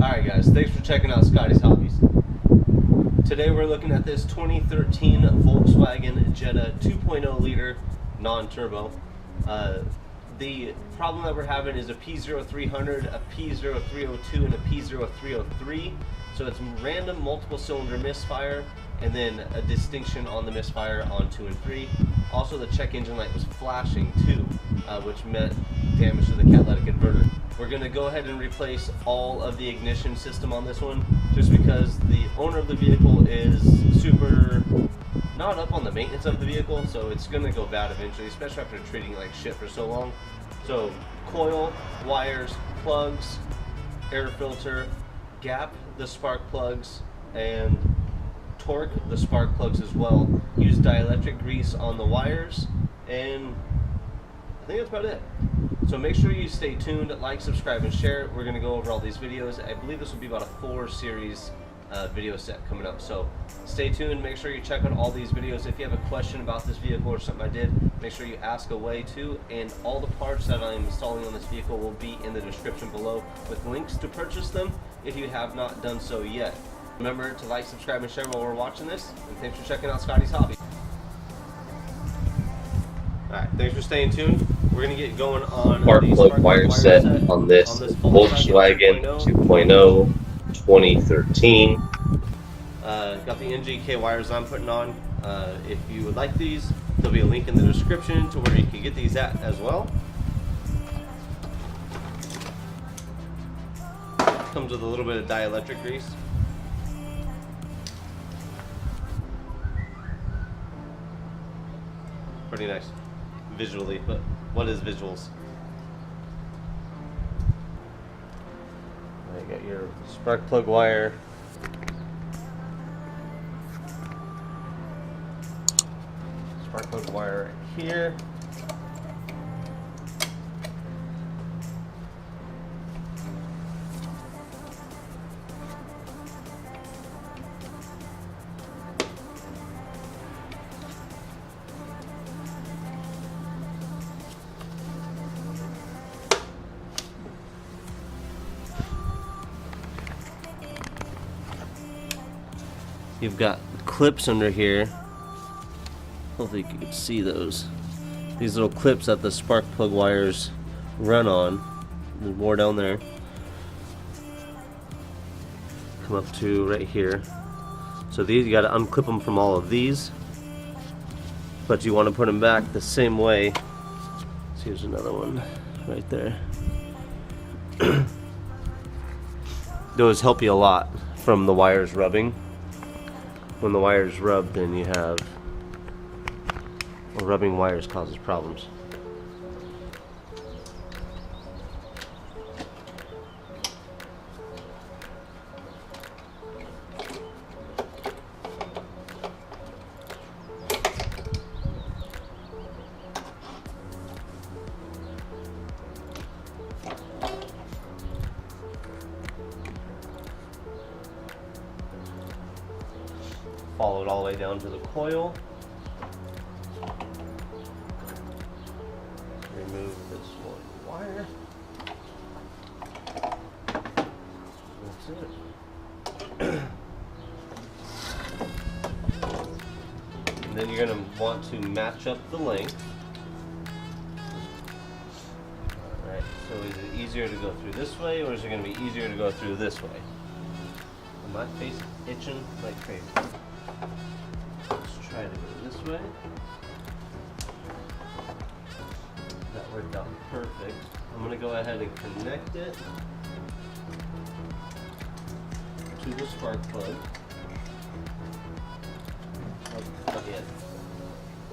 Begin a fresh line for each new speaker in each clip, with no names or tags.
Alright guys, thanks for checking out Scotty's Hobbies. Today we're looking at this 2013 Volkswagen Jetta 2.0 liter non-turbo. The problem that we're having is a P0300, a P0302, and a P0303. So it's random multiple cylinder misfire, and then a distinction on the misfire on 2 and 3. Also the check engine light was flashing too, which meant damage to the catalytic inverter. We're going to go ahead and replace all of the ignition system on this one, just because the owner of the vehicle is super not up on the maintenance of the vehicle, so it's going to go bad eventually, especially after treating it like shit for so long. So coil, wires, plugs, air filter, gap the spark plugs, and torque the spark plugs as well. Use dielectric grease on the wires, and I think that's about it. So make sure you stay tuned, like, subscribe, and share. We're going to go over all these videos. I believe this will be about a 4-series video set coming up. So stay tuned. Make sure you check out all these videos. If you have a question about this vehicle or something I did, make sure you ask away too. And all the parts that I'm installing on this vehicle will be in the description below with links to purchase them if you have not done so yet. Remember to like, subscribe, and share while we're watching this. And thanks for checking out Scotty's Hobby. Alright, thanks for staying tuned. We're going to get going on
spark plug wire set on this Volkswagen 2.0 2013.
Got the NGK wires I'm putting on. If you would like these, there'll be a link in the description to where you can get these at as well. Comes with a little bit of dielectric grease. Pretty nice visually, but what is visuals? You got your spark plug wire, right here. You've got clips under here. Hopefully you can see those. These little clips that the spark plug wires run on. There's more down there. Come up to right here. So these, you got to unclip them from all of these, but you want to put them back the same way. So here's another one right there. Those help you a lot from the wires rubbing. When the wires rub, then you have, well, rubbing wires causes problems. Follow it all the way down to the coil. Remove this one wire. That's it. And then you're going to want to match up the length. Alright, so is it easier to go through this way, or is it going to be easier to go through this way? My face is itching like crazy. Let's try to go this way. That worked out perfect. I'm going to go ahead and connect it to the spark plug. Not yet.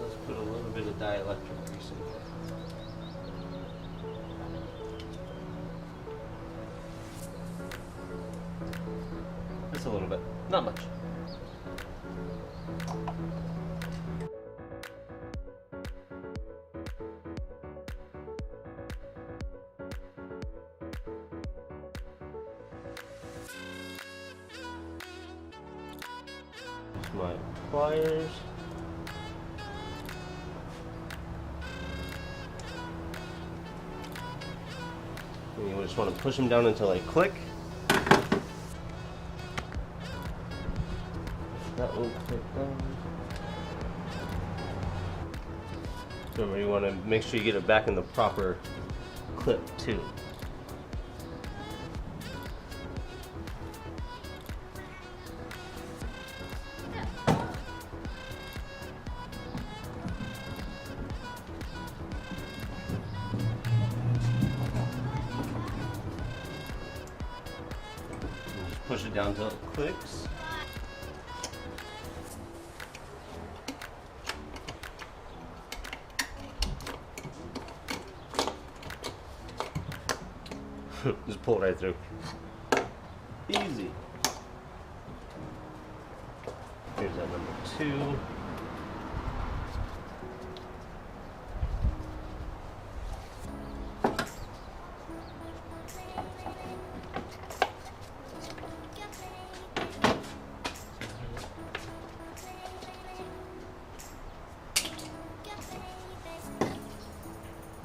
Let's put a little bit of dielectric grease in here. Just a little bit, not much. My pliers. And you just want to push them down until they click. that one clipped on. So remember, you want to make sure you get it back in the proper clip too. Just push it down until it clicks. Just pull it right through. Easy. Here's that number 2.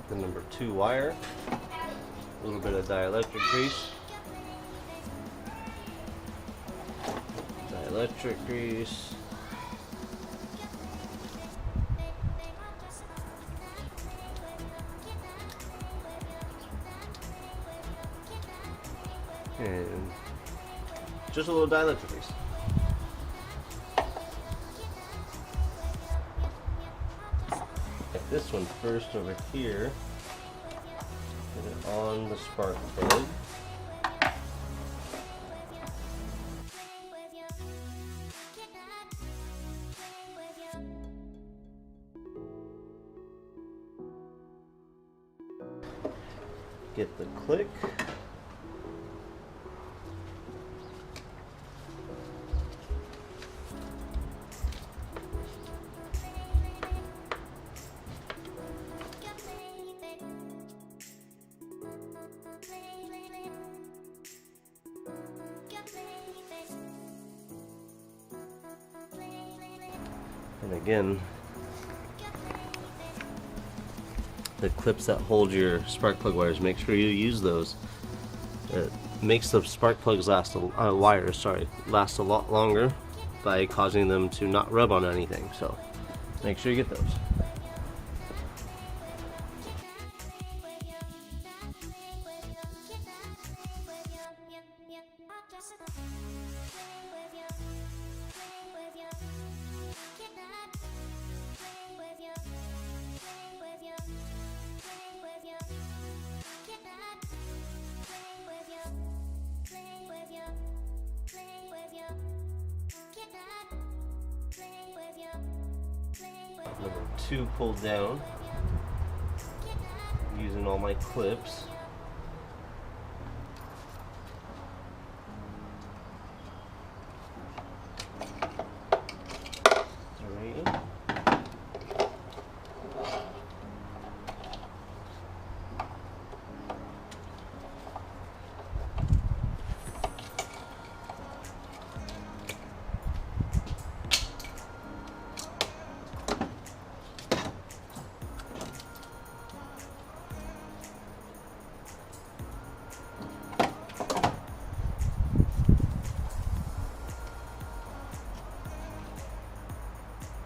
The number 2 wire. A little bit of dielectric grease. Dielectric grease. And just a little dielectric grease. Get this one first over here. Put it on the spark plug. Get the click. And again, the clips that hold your spark plug wires, make sure you use those. It makes the spark plugs last last a lot longer by causing them to not rub on anything. So make sure you get those. Number 2 pulled down using all my clips.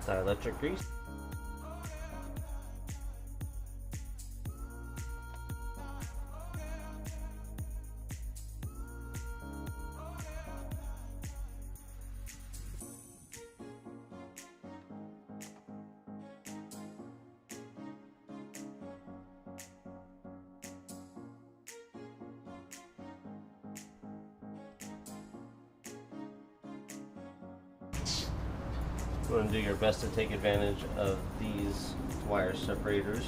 Dielectric grease. You want to do your best to take advantage of these wire separators.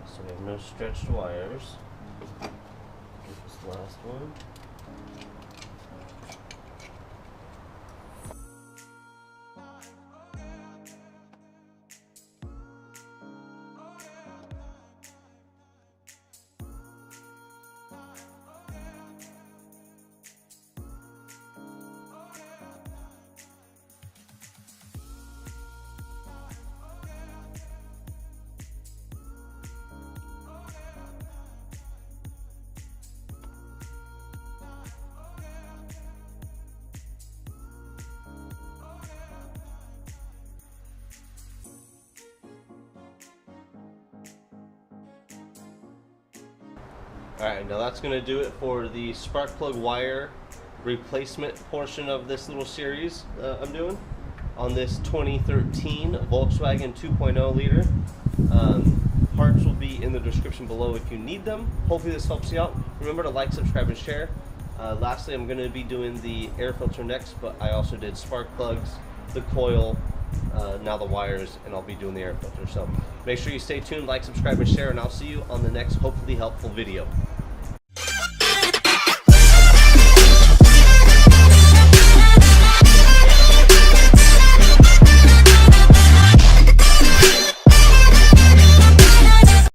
So we have no stretched wires. This last one. Alright, now that's going to do it for the spark plug wire replacement portion of this little series I'm doing on this 2013 Volkswagen 2.0 liter. Parts will be in the description below if you need them. Hopefully this helps you out. Remember to like, subscribe, and share. Lastly, I'm going to be doing the air filter next, but I also did spark plugs, the coil, now the wires, and I'll be doing the air filter. So make sure you stay tuned, like, subscribe, and share, and I'll see you on the next hopefully helpful video.